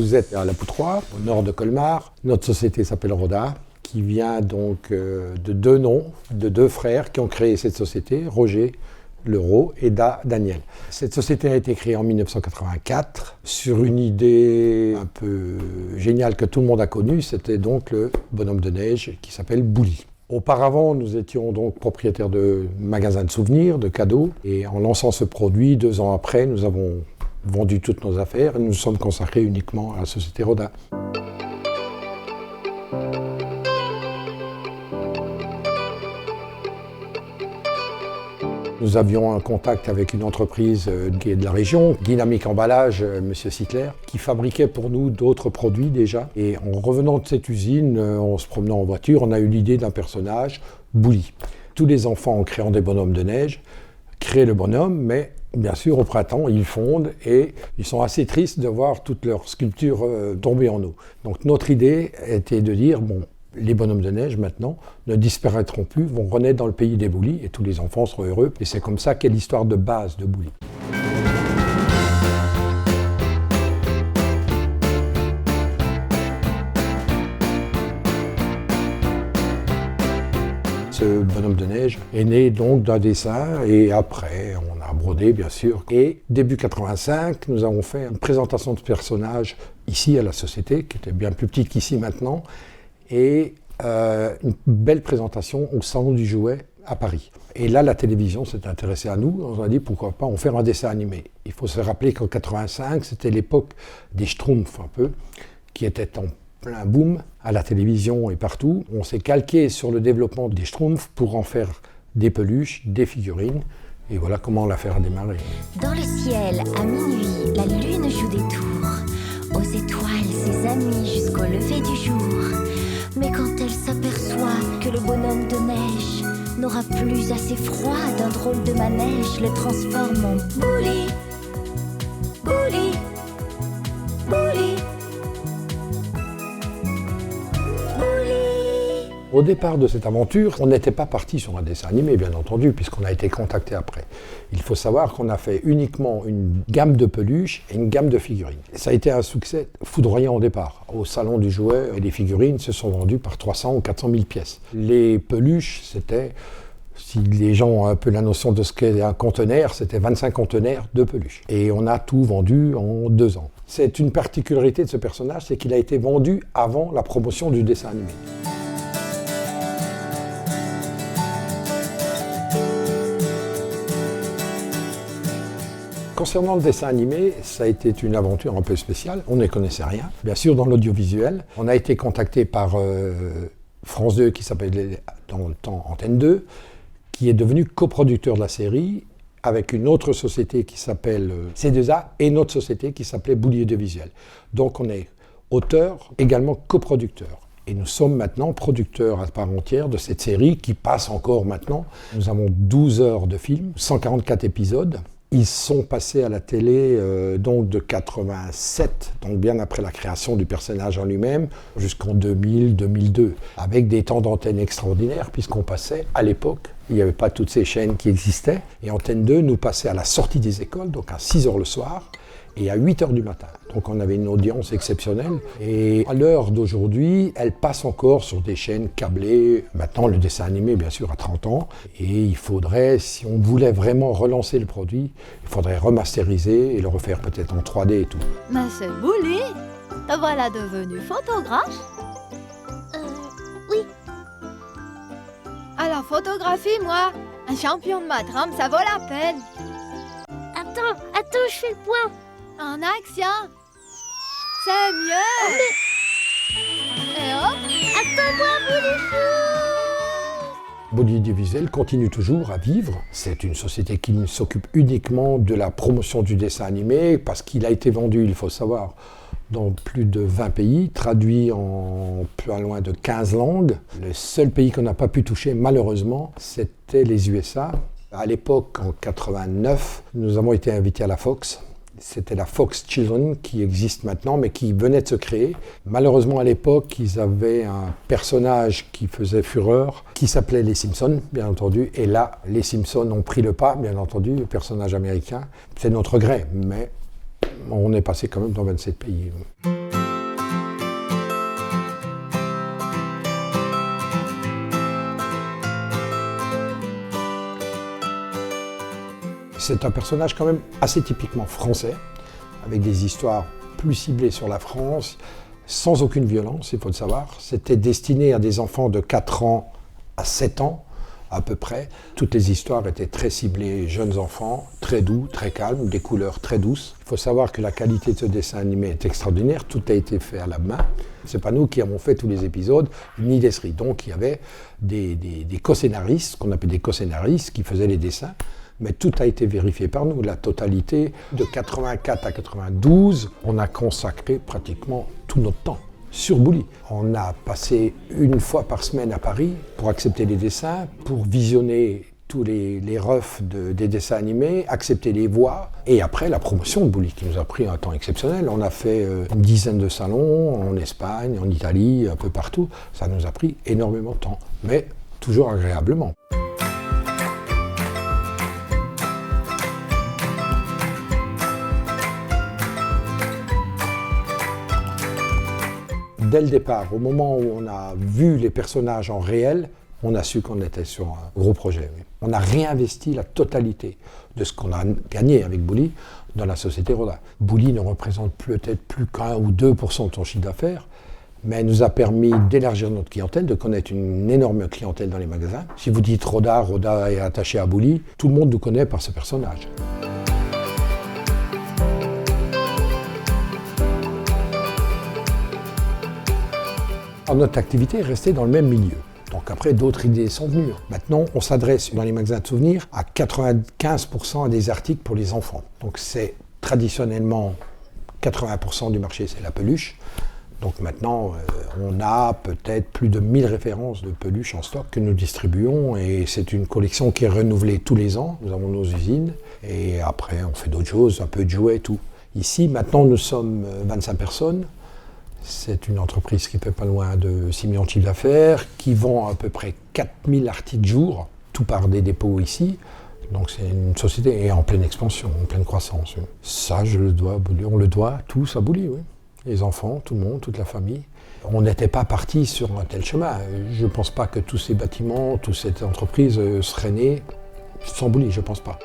Vous êtes à La Poutroie, au nord de Colmar. Notre société s'appelle Roda, qui vient donc de deux noms, de deux frères qui ont créé cette société, Roger Leroux et Daniel. Cette société a été créée en 1984 sur une idée un peu géniale que tout le monde a connue, c'était donc le bonhomme de neige qui s'appelle Bouli. Auparavant, nous étions donc propriétaires de magasins de souvenirs, de cadeaux, et en lançant ce produit, 2 ans après, nous avons vendu toutes nos affaires et nous nous sommes consacrés uniquement à la société Roda. Nous avions un contact avec une entreprise qui est de la région, Dynamique Emballage, M. Sittler, qui fabriquait pour nous d'autres produits déjà. Et en revenant de cette usine, en se promenant en voiture, on a eu l'idée d'un personnage, Bouli. Tous les enfants, en créant des bonhommes de neige, créent le bonhomme, mais bien sûr, au printemps, ils fondent et ils sont assez tristes de voir toutes leurs sculptures tomber en eau. Donc notre idée était de dire, bon, les bonhommes de neige, maintenant, ne disparaîtront plus, vont renaître dans le pays des Boulis et tous les enfants seront heureux. Et c'est comme ça qu'est l'histoire de base de Bouli. Ce bonhomme de neige est né donc d'un dessin et après, on a brodé, bien sûr. Et début 85, nous avons fait une présentation de personnage ici à la société, qui était bien plus petite qu'ici maintenant, et une belle présentation au Salon du Jouet à Paris. Et là, la télévision s'est intéressée à nous. On a dit pourquoi pas en faire un dessin animé. Il faut se rappeler qu'en 85, c'était l'époque des Schtroumpfs un peu, qui était en plein boom à la télévision et partout. On s'est calqué sur le développement des Schtroumpfs pour en faire des peluches, des figurines. Et voilà comment l'affaire a démarré. Dans le ciel, à minuit, la lune joue des tours. Aux étoiles, ses amis jusqu'au lever du jour. Mais quand elle s'aperçoit que le bonhomme de neige n'aura plus assez froid d'un drôle de manège, le transforme en Bouli, Bouli, Bouli, Bouli. Au départ de cette aventure, on n'était pas parti sur un dessin animé, bien entendu, puisqu'on a été contacté après. Il faut savoir qu'on a fait uniquement une gamme de peluches et une gamme de figurines. Et ça a été un succès foudroyant au départ. Au Salon du Jouet, les figurines se sont vendues par 300 ou 400 000 pièces. Les peluches, c'était, si les gens ont un peu la notion de ce qu'est un conteneur, c'était 25 conteneurs de peluches. Et on a tout vendu en 2 ans. C'est une particularité de ce personnage, c'est qu'il a été vendu avant la promotion du dessin animé. Concernant le dessin animé, ça a été une aventure un peu spéciale. On ne connaissait rien. Bien sûr, dans l'audiovisuel, on a été contacté par France 2, qui s'appelait dans le temps Antenne 2, qui est devenu coproducteur de la série avec une autre société qui s'appelle C2A et notre société qui s'appelait Bouli Audiovisuel. Donc on est auteur, également coproducteur. Et nous sommes maintenant producteurs à part entière de cette série qui passe encore maintenant. Nous avons 12 heures de film, 144 épisodes. Ils sont passés à la télé donc de 87, donc bien après la création du personnage en lui-même, jusqu'en 2000-2002, avec des temps d'antenne extraordinaires, puisqu'on passait, à l'époque, il n'y avait pas toutes ces chaînes qui existaient, et Antenne 2 nous passait à la sortie des écoles, donc à 6h le soir, et à 8h du matin. Donc on avait une audience exceptionnelle. Et à l'heure d'aujourd'hui, elle passe encore sur des chaînes câblées. Maintenant, le dessin animé, bien sûr, a 30 ans. Et il faudrait, si on voulait vraiment relancer le produit, il faudrait remasteriser et le refaire peut-être en 3D et tout. Monsieur Bouli, te voilà devenu photographe? Oui. Alors photographie, moi. Un champion de ma trame, ça vaut la peine. Attends, je fais le point. En action. C'est mieux. Et hop. Attends-moi, Bouli. Bouli Audiovisuel continue toujours à vivre. C'est une société qui s'occupe uniquement de la promotion du dessin animé parce qu'il a été vendu, il faut savoir, dans plus de 20 pays, traduit en pas loin de 15 langues. Le seul pays qu'on n'a pas pu toucher, malheureusement, c'était les USA. À l'époque, en 89, nous avons été invités à la Fox. C'était la Fox Children qui existe maintenant, mais qui venait de se créer. Malheureusement, à l'époque, ils avaient un personnage qui faisait fureur, qui s'appelait les Simpsons, bien entendu. Et là, les Simpsons ont pris le pas, bien entendu, le personnage américain. C'est notre gré, mais on est passé quand même dans 27 pays. C'est un personnage quand même assez typiquement français, avec des histoires plus ciblées sur la France, sans aucune violence, il faut le savoir. C'était destiné à des enfants de 4 ans à 7 ans, à peu près. Toutes les histoires étaient très ciblées, jeunes enfants, très doux, très calmes, des couleurs très douces. Il faut savoir que la qualité de ce dessin animé est extraordinaire, tout a été fait à la main. C'est pas nous qui avons fait tous les épisodes, ni des séries. Donc il y avait des co-scénaristes, qu'on appelle des co-scénaristes, qui faisaient les dessins. Mais tout a été vérifié par nous, la totalité. De 84 à 92, on a consacré pratiquement tout notre temps sur Bouli. On a passé une fois par semaine à Paris pour accepter les dessins, pour visionner tous les refs des dessins animés, accepter les voix, et après la promotion de Bouli, qui nous a pris un temps exceptionnel. On a fait une dizaine de salons en Espagne, en Italie, un peu partout. Ça nous a pris énormément de temps, mais toujours agréablement. Dès le départ, au moment où on a vu les personnages en réel, on a su qu'on était sur un gros projet. Oui. On a réinvesti la totalité de ce qu'on a gagné avec Bouli dans la société Rodin. Bouli ne représente peut-être plus qu'1 ou 2% de son chiffre d'affaires, mais elle nous a permis d'élargir notre clientèle, de connaître une énorme clientèle dans les magasins. Si vous dites Rodin, Rodin est attaché à Bouli, tout le monde nous connaît par ce personnage. Alors, notre activité est restée dans le même milieu. Donc après, d'autres idées sont venues. Maintenant, on s'adresse dans les magasins de souvenirs à 95% à des articles pour les enfants. Donc c'est traditionnellement 80% du marché, c'est la peluche. Donc maintenant, on a peut-être plus de 1000 références de peluches en stock que nous distribuons. Et c'est une collection qui est renouvelée tous les ans. Nous avons nos usines. Et après, on fait d'autres choses, un peu de jouets et tout. Ici, maintenant, nous sommes 25 personnes. C'est une entreprise qui fait pas loin de 6 millions de chiffres d'affaires, qui vend à peu près 4000 articles jour, tout par des dépôts ici. Donc c'est une société et en pleine expansion, en pleine croissance. Oui. Ça, on le doit tous à Bouli, oui. Les enfants, tout le monde, toute la famille. On n'était pas parti sur un tel chemin. Je ne pense pas que tous ces bâtiments, toute cette entreprise serait née sans Bouli, je ne pense pas.